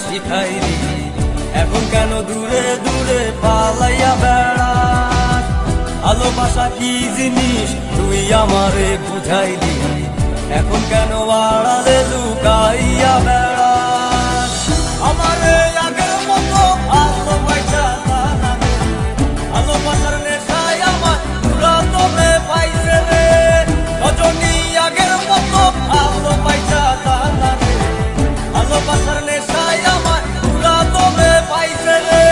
শিখাইলি, এখন কেন দূরে দূরে পালাইয়া বেড়াস? ভালোবাসা কি জিনিস তুই আমারে বুঝাইলি, এখন কেন আড়ালে লুকাইয়া বেড়াস? আমারে আগের মতো ভালোবাসা জানা রে, ভালোবাসার নেশায় আমার পুরা তোরে পাইছে রে। রজনী আগের মতো ভালোবাসা জানা রে, ভালোবাসার নেশায় আমার পুরা তোরে পাইছে রে।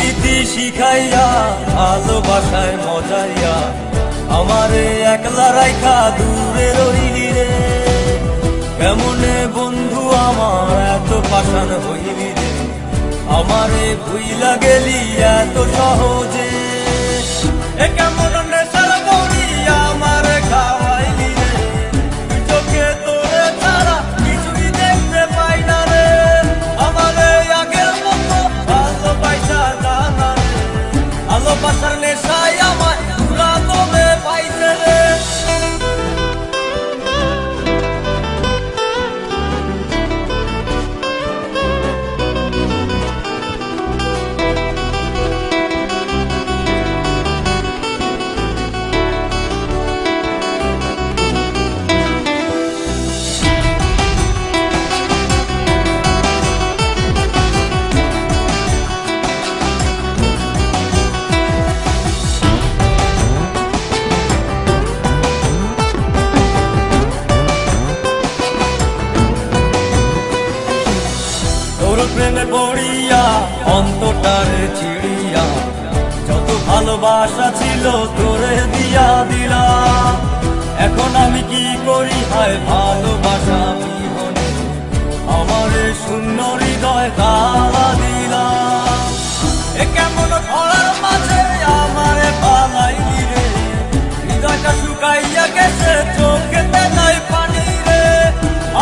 রীতি শিখাইয়া ভালোবাসায় মজাইয়া আমারে একলা রাইখা দূরে রইলি রে। কেমনে বন্ধু আমার এত পাষাণ হইলি রে, আমারে ভুইলা গেলি এত সহজে। এ কেমন নেশার বড়ি আমারে খাওয়াইলি রে, তুই চোখে তোরে ছাড়া কিছুই দেখতে পাই না রে। আমারে আগের মতো ভালোবাসা জানা রে, ভালোবাসার নেশায় আমার পুরা তোরে পাইছে রে। তোর প্রেমে পড়িয়া অন্তটারে ছিড়িয়া যত ভালোবাসা ছিল তোরে দিয়া দিলাম। এখন আমি কি করি হায় ভালোবাসা বিহনে, আমারে শূন্য হৃদয় তালা দিলাম। এ কেমন খরার মাঝে আমারে পালাইলি রে, হৃদয়টা শুকাইয়া গেছে চোখেতে নাই পানি রে।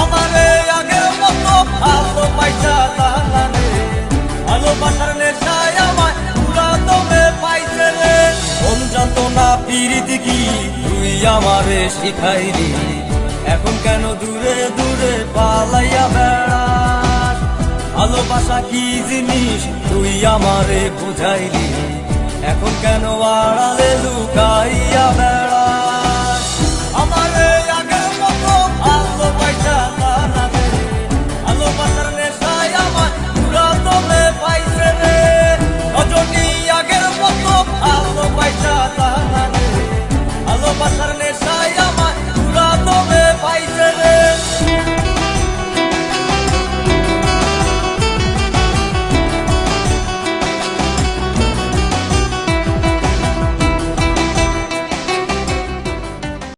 আমারে আগের মতো ভালোবাসা জানা রে, ভালোবাসার নেশায় আমার পুরা তোরে পাইছে রে। কোন জানতো না প্রীতি কি তুই আমারে শিখাইলি, এখন কেন দূরে দূরে পালাইয়া বেড়াস? ভালোবাসা কি জিনিস তুই আমারে বুঝাইলি, এখন কেন আড়ালে লুকাইয়া বেড়াস?